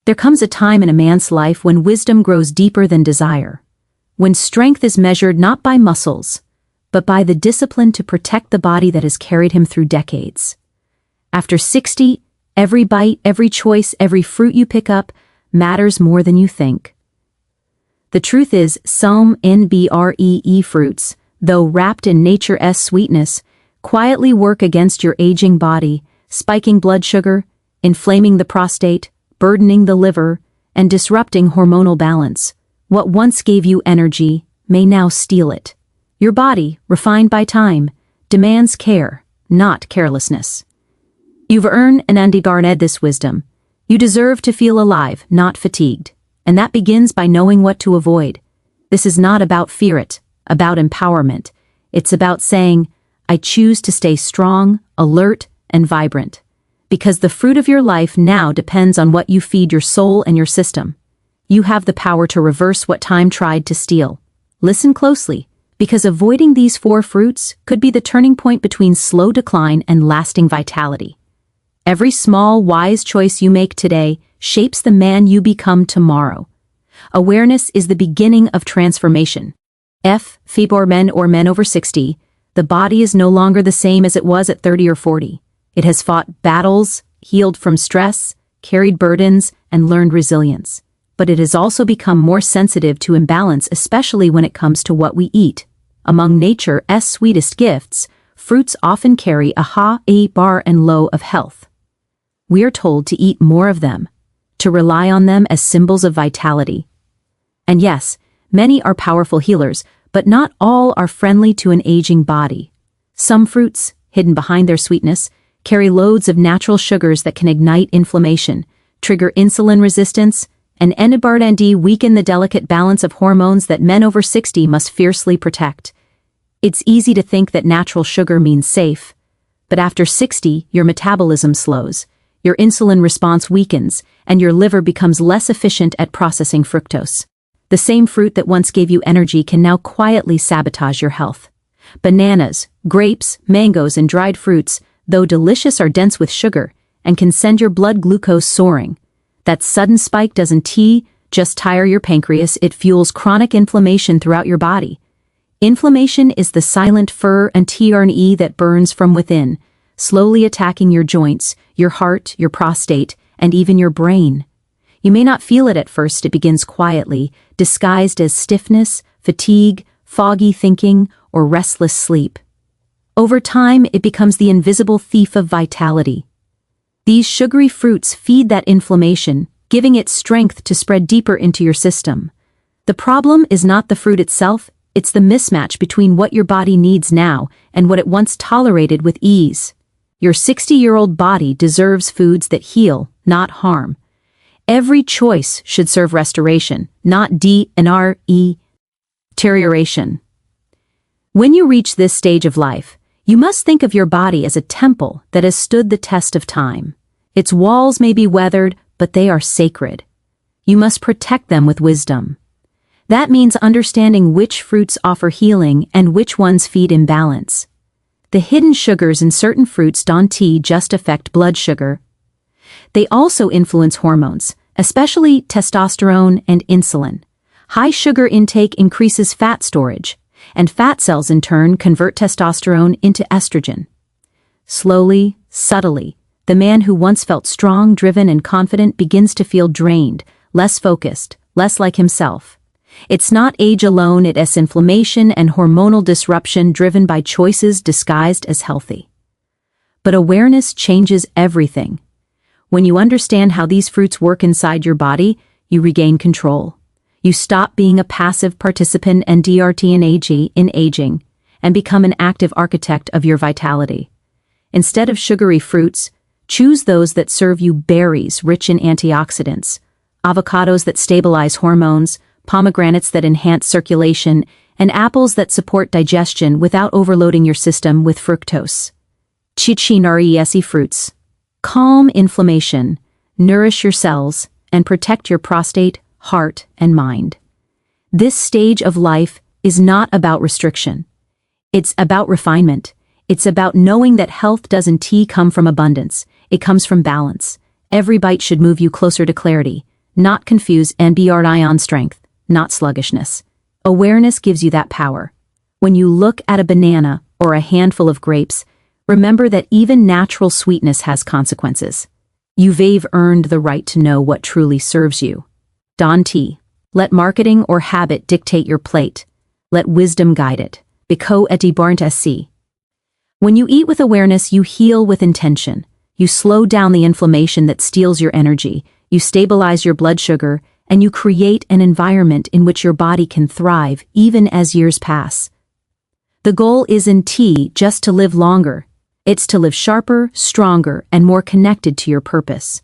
There comes a time in a man's life when wisdom grows deeper than desire, when strength is measured not by muscles, but by the discipline to protect the body that has carried him through decades. After 60, every bite, every choice, every fruit you pick up matters more than you think. The truth is, some NBREE fruits, though wrapped in nature's sweetness, quietly work against your aging body, spiking blood sugar, inflaming the prostate, burdening the liver, and disrupting hormonal balance. What once gave you energy may now steal it. Your body, refined by time, demands care, not carelessness. You've earned and undegarned this wisdom. You deserve to feel alive, not fatigued. And that begins by knowing what to avoid. This is not about fear, it's about empowerment. It's about saying, I choose to stay strong, alert, and vibrant. Because the fruit of your life now depends on what you feed your soul and your system. You have the power to reverse what time tried to steal. Listen closely, because avoiding these 4 fruits could be the turning point between slow decline and lasting vitality. Every small, wise choice you make today shapes the man you become tomorrow. Awareness is the beginning of transformation. For men or men over 60, the body is no longer the same as it was at 30 or 40. It has fought battles, healed from stress, carried burdens, and learned resilience. But it has also become more sensitive to imbalance, especially when it comes to what we eat. Among nature's sweetest gifts, fruits often carry a high bar and low of health. We are told to eat more of them, to rely on them as symbols of vitality. And yes, many are powerful healers, but not all are friendly to an aging body. Some fruits, hidden behind their sweetness, carry loads of natural sugars that can ignite inflammation, trigger insulin resistance, and weaken the delicate balance of hormones that men over 60 must fiercely protect. It's easy to think that natural sugar means safe, but after 60, your metabolism slows, your insulin response weakens, and your liver becomes less efficient at processing fructose. The same fruit that once gave you energy can now quietly sabotage your health. Bananas, grapes, mangoes, and dried fruits, though delicious, are dense with sugar and can send your blood glucose soaring. That sudden spike doesn't just tire your pancreas, it fuels chronic inflammation throughout your body. Inflammation is the silent fire and tyranny that burns from within, slowly attacking your joints, your heart, your prostate, and even your brain. You may not feel it at first. It begins quietly, disguised as stiffness, fatigue, foggy thinking, or restless sleep. Over time, it becomes the invisible thief of vitality. These sugary fruits feed that inflammation, giving it strength to spread deeper into your system. The problem is not the fruit itself, it's the mismatch between what your body needs now and what it once tolerated with ease. Your 60-year-old body deserves foods that heal, not harm. Every choice should serve restoration, not deterioration. When you reach this stage of life, you must think of your body as a temple that has stood the test of time. Its walls may be weathered, but they are sacred. You must protect them with wisdom. That means understanding which fruits offer healing and which ones feed imbalance. The hidden sugars in certain fruits don't just affect blood sugar. They also influence hormones, especially testosterone and insulin. High sugar intake increases fat storage, and fat cells in turn convert testosterone into estrogen. Slowly, subtly, the man who once felt strong, driven, and confident begins to feel drained, less focused, less like himself. It's not age alone, it's inflammation and hormonal disruption driven by choices disguised as healthy. But awareness changes everything. When you understand how these fruits work inside your body, you regain control. You stop being a passive participant in aging and become an active architect of your vitality. Instead of sugary fruits, choose those that serve you: berries rich in antioxidants, avocados that stabilize hormones, pomegranates that enhance circulation, and apples that support digestion without overloading your system with fructose. Chichinari fruits. Calm inflammation, nourish your cells, and protect your prostate, heart, and mind. This stage of life is not about restriction. It's about refinement. It's about knowing that health doesn't come from abundance, it comes from balance. Every bite should move you closer to clarity, not confuse, and be ion strength, not sluggishness. Awareness gives you that power. When you look at a banana or a handful of grapes, remember that even natural sweetness has consequences. You've earned the right to know what truly serves you. Don T. Let marketing or habit dictate your plate. Let wisdom guide it. Biko eti barnt sc. When you eat with awareness, you heal with intention. You slow down the inflammation that steals your energy, you stabilize your blood sugar, and you create an environment in which your body can thrive even as years pass. The goal isn't just to live longer. It's to live sharper, stronger, and more connected to your purpose.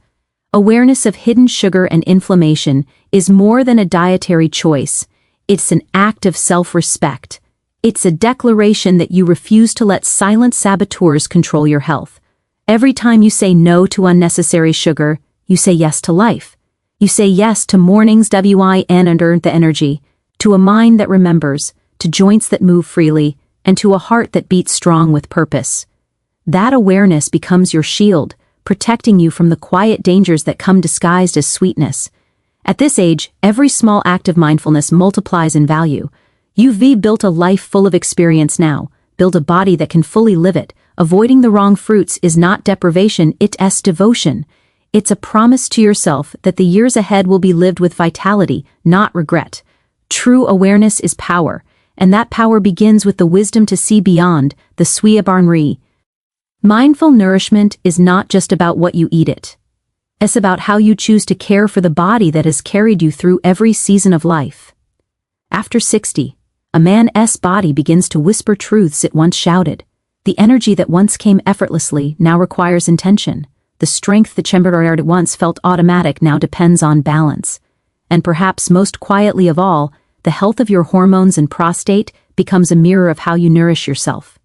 Awareness of hidden sugar and inflammation is more than a dietary choice. It's an act of self-respect. It's a declaration that you refuse to let silent saboteurs control your health. Every time you say no to unnecessary sugar, you say yes to life. You say yes to mornings and under the energy, to a mind that remembers, to joints that move freely, and to a heart that beats strong with purpose. That awareness becomes your shield, protecting you from the quiet dangers that come disguised as sweetness. At this age, every small act of mindfulness multiplies in value. You've built a life full of experience now, build a body that can fully live it. Avoiding the wrong fruits is not deprivation, it's devotion. It's a promise to yourself that the years ahead will be lived with vitality, not regret. True awareness is power, and that power begins with the wisdom to see beyond, the Sui Barnri. Mindful nourishment is not just about what you eat. It's about how you choose to care for the body that has carried you through every season of life. After 60, a man's body begins to whisper truths it once shouted. The energy that once came effortlessly now requires intention. The strength that at once felt automatic now depends on balance. And perhaps most quietly of all, the health of your hormones and prostate becomes a mirror of how you nourish yourself.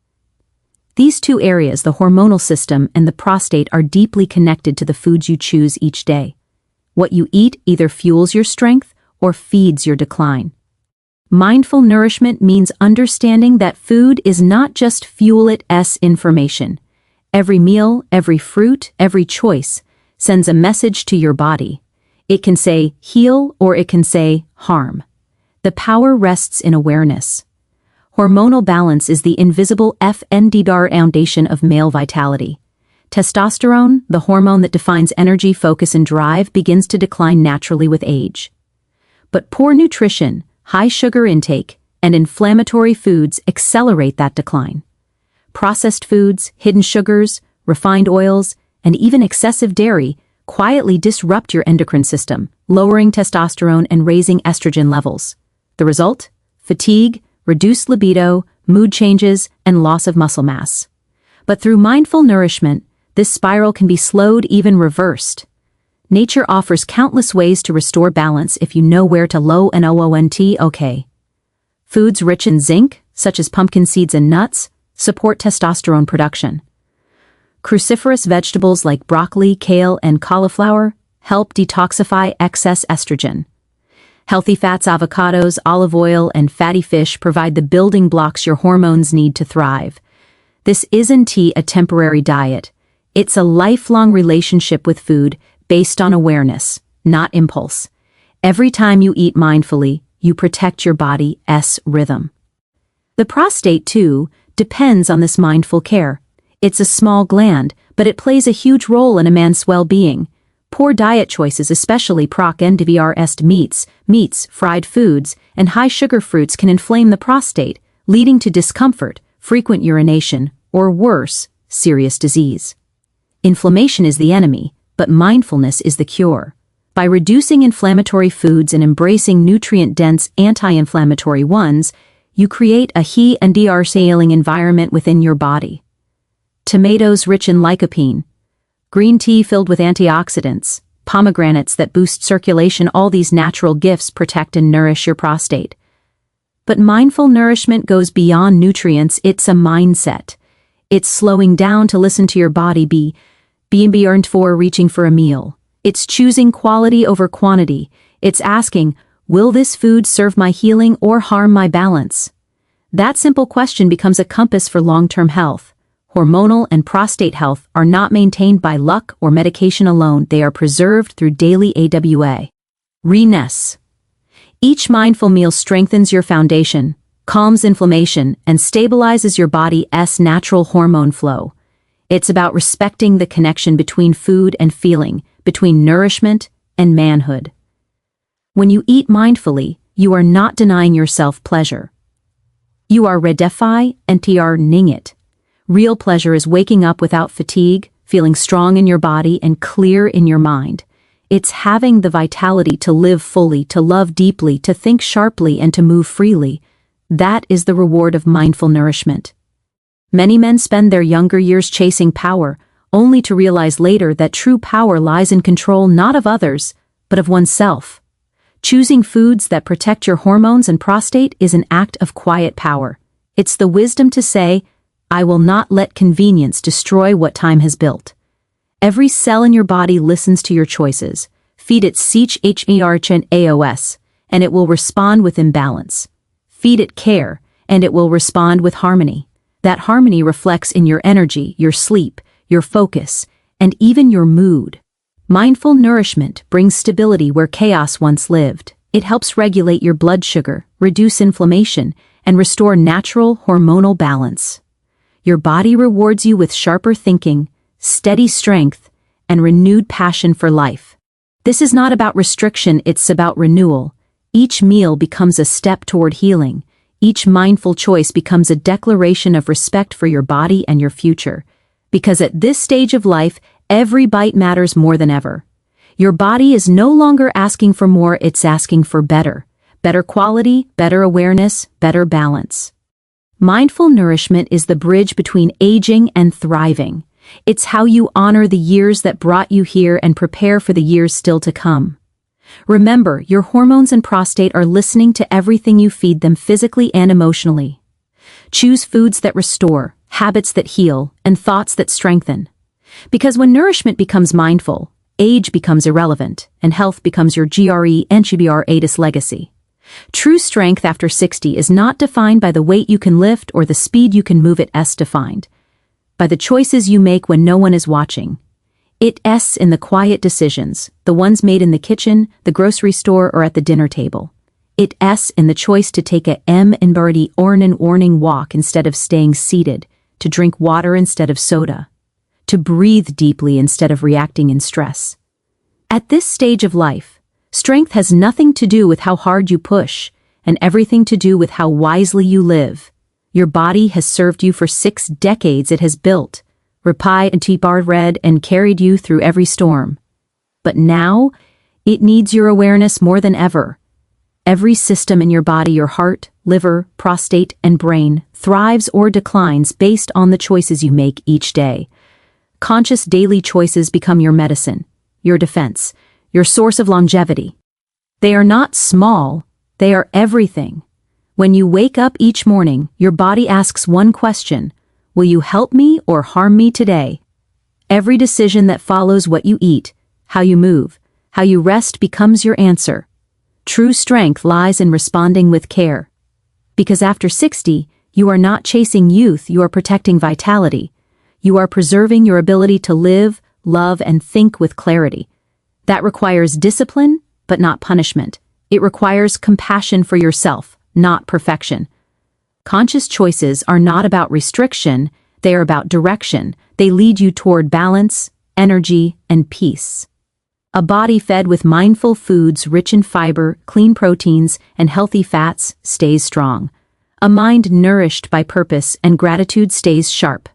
These two areas, the hormonal system and the prostate, are deeply connected to the foods you choose each day. What you eat either fuels your strength or feeds your decline. Mindful nourishment means understanding that food is not just fuel, it's information. Every meal, every fruit, every choice sends a message to your body. It can say heal or it can say harm. The power rests in awareness. Hormonal balance is the invisible foundation of male vitality. Testosterone, the hormone that defines energy, focus, and drive, begins to decline naturally with age. But poor nutrition, high sugar intake, and inflammatory foods accelerate that decline. Processed foods, hidden sugars, refined oils, and even excessive dairy quietly disrupt your endocrine system, lowering testosterone and raising estrogen levels. The result? Fatigue, reduced libido, mood changes, and loss of muscle mass. But through mindful nourishment, this spiral can be slowed, even reversed. Nature offers countless ways to restore balance if you know where to okay. Foods rich in zinc, such as pumpkin seeds and nuts, support testosterone production. Cruciferous vegetables like broccoli, kale, and cauliflower help detoxify excess estrogen. Healthy fats, avocados, olive oil, and fatty fish provide the building blocks your hormones need to thrive. This isn't a temporary diet. It's a lifelong relationship with food based on awareness, not impulse. Every time you eat mindfully, you protect your body's rhythm. The prostate, too, depends on this mindful care. It's a small gland, but it plays a huge role in a man's well-being. Poor diet choices, especially meats, fried foods, and high-sugar fruits, can inflame the prostate, leading to discomfort, frequent urination, or worse, serious disease. Inflammation is the enemy, but mindfulness is the cure. By reducing inflammatory foods and embracing nutrient-dense anti-inflammatory ones, you create a healing environment within your body. Tomatoes rich in lycopene, green tea filled with antioxidants, pomegranates that boost circulation, all these natural gifts protect and nourish your prostate. But mindful nourishment goes beyond nutrients, it's a mindset. It's slowing down to listen to your body, being earned for reaching for a meal. It's choosing quality over quantity. It's asking, will this food serve my healing or harm my balance? That simple question becomes a compass for long-term health. Hormonal and prostate health are not maintained by luck or medication alone, they are preserved through daily AWA. Reness. Each mindful meal strengthens your foundation, calms inflammation, and stabilizes your body's natural hormone flow. It's about respecting the connection between food and feeling, between nourishment and manhood. When you eat mindfully, you are not denying yourself pleasure. You are redefining it. Real pleasure is waking up without fatigue, feeling strong in your body and clear in your mind. It's having the vitality to live fully, to love deeply, to think sharply, and to move freely. That is the reward of mindful nourishment. Many men spend their younger years chasing power, only to realize later that true power lies in control not of others, but of oneself. Choosing foods that protect your hormones and prostate is an act of quiet power. It's the wisdom to say, I will not let convenience destroy what time has built. Every cell in your body listens to your choices. Feed it HERCHAOS, and it will respond with imbalance. Feed it care, and it will respond with harmony. That harmony reflects in your energy, your sleep, your focus, and even your mood. Mindful nourishment brings stability where chaos once lived. It helps regulate your blood sugar, reduce inflammation, and restore natural hormonal balance. Your body rewards you with sharper thinking, steady strength, and renewed passion for life. This is not about restriction, it's about renewal. Each meal becomes a step toward healing. Each mindful choice becomes a declaration of respect for your body and your future. Because at this stage of life, every bite matters more than ever. Your body is no longer asking for more, it's asking for better. Better quality, better awareness, better balance. Mindful nourishment is the bridge between aging and thriving. It's how you honor the years that brought you here and prepare for the years still to come. Remember, your hormones and prostate are listening to everything you feed them physically and emotionally. Choose foods that restore, habits that heal, and thoughts that strengthen. Because when nourishment becomes mindful, age becomes irrelevant, and health becomes your GRE legacy. True strength after 60 is not defined by the weight you can lift or the speed you can move, it's defined by the choices you make when no one is watching. It's in the quiet decisions, the ones made in the kitchen, the grocery store, or at the dinner table. It's in the choice to take a morning walk instead of staying seated, to drink water instead of soda, to breathe deeply instead of reacting in stress. At this stage of life, strength has nothing to do with how hard you push, and everything to do with how wisely you live. Your body has served you for 6 decades. It has built, repied and read and carried you through every storm. But now, it needs your awareness more than ever. Every system in your body, your heart, liver, prostate, and brain, thrives or declines based on the choices you make each day. Conscious daily choices become your medicine, your defense, your source of longevity. They are not small, they are everything. When you wake up each morning, your body asks one question: will you help me or harm me today? Every decision that follows what you eat, how you move, how you rest becomes your answer. True strength lies in responding with care. Because after 60, you are not chasing youth, you are protecting vitality. You are preserving your ability to live, love, and think with clarity. That requires discipline, but not punishment. It requires compassion for yourself, not perfection. Conscious choices are not about restriction, they are about direction. They lead you toward balance, energy, and peace. A body fed with mindful foods rich in fiber, clean proteins, and healthy fats stays strong. A mind nourished by purpose and gratitude stays sharp.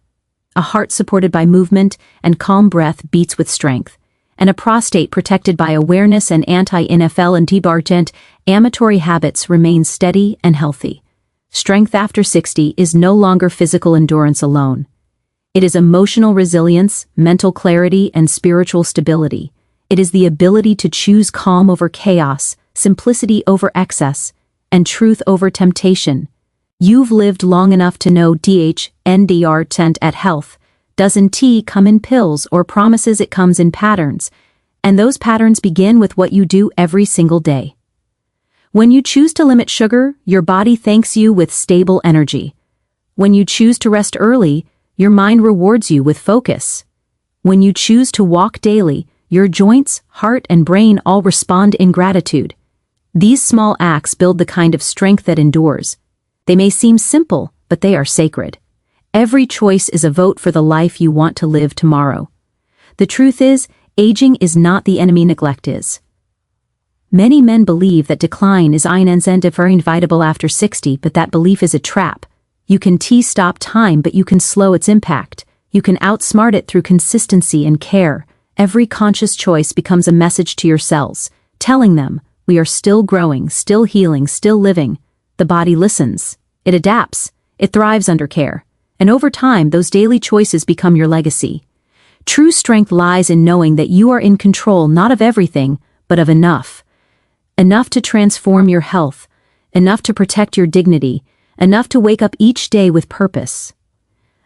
A heart supported by movement and calm breath beats with strength. And a prostate protected by awareness and anti-inflammatory habits remains steady and healthy. Strength after 60 is no longer physical endurance alone. It is emotional resilience, mental clarity, and spiritual stability. It is the ability to choose calm over chaos, simplicity over excess, and truth over temptation. You've lived long enough to know DHNDR at health. Doesn't tea come in pills or promises it comes in patterns? And those patterns begin with what you do every single day. When you choose to limit sugar, your body thanks you with stable energy. When you choose to rest early, your mind rewards you with focus. When you choose to walk daily, your joints, heart, and brain all respond in gratitude. These small acts build the kind of strength that endures. They may seem simple, but they are sacred. Every choice is a vote for the life you want to live tomorrow. The truth is, aging is not the enemy, neglect is. Many men believe that decline is inevitable after 60, but that belief is a trap. You can stop time, but you can slow its impact. You can outsmart it through consistency and care. Every conscious choice becomes a message to your cells, telling them, we are still growing, still healing, still living. The body listens. It adapts. It thrives under care. And over time, those daily choices become your legacy. True strength lies in knowing that you are in control not of everything, but of enough. Enough to transform your health, enough to protect your dignity, enough to wake up each day with purpose.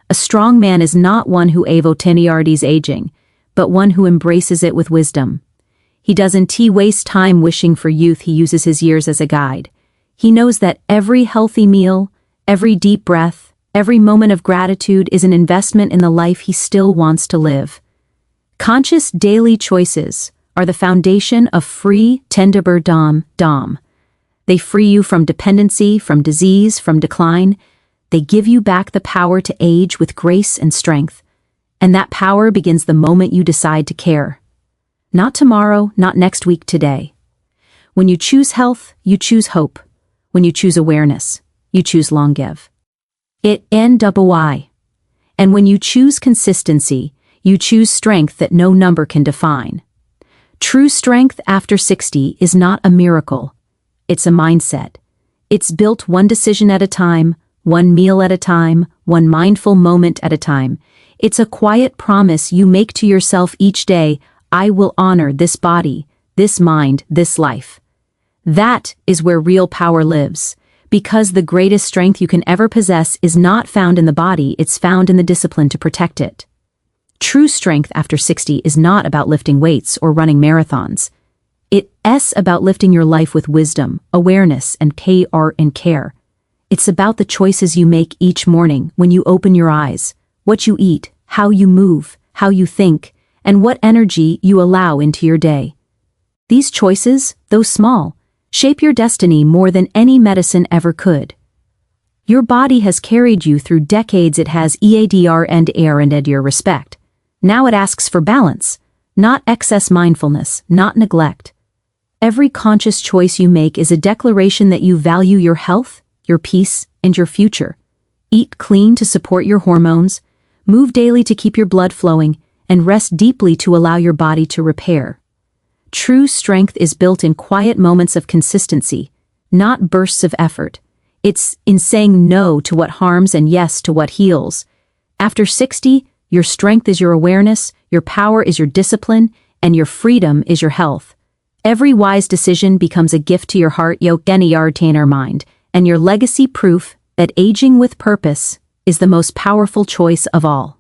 A strong man is not one who avoid's aging, but one who embraces it with wisdom. He doesn't waste time wishing for youth, he uses his years as a guide. He knows that every healthy meal, every deep breath, every moment of gratitude is an investment in the life he still wants to live. Conscious daily choices are the foundation of free dom. They free you from dependency, from disease, from decline. They give you back the power to age with grace and strength. And that power begins the moment you decide to care. Not tomorrow, not next week, today. When you choose health, you choose hope. When you choose awareness, you choose longevity. And when you choose consistency, you choose strength that no number can define. True strength after 60 is not a miracle. It's a mindset. It's built one decision at a time, one meal at a time, one mindful moment at a time. It's a quiet promise you make to yourself each day: I will honor this body, this mind, this life. That is where real power lives, because the greatest strength you can ever possess is not found in the body, it's found in the discipline to protect it. True strength after 60 is not about lifting weights or running marathons. It's about lifting your life with wisdom, awareness, and care. It's about the choices you make each morning when you open your eyes, what you eat, how you move, how you think, and what energy you allow into your day. These choices, though small, shape your destiny more than any medicine ever could. Your body has carried you through decades. It has earned your respect. Now it asks for balance, not excess mindfulness, not neglect. Every conscious choice you make is a declaration that you value your health, your peace, and your future. Eat clean to support your hormones, move daily to keep your blood flowing, and rest deeply to allow your body to repair. True strength is built in quiet moments of consistency, not bursts of effort. It's in saying no to what harms and yes to what heals. After 60, your strength is your awareness, your power is your discipline, and your freedom is your health. Every wise decision becomes a gift to your heart, mind, and your legacy proof that aging with purpose is the most powerful choice of all.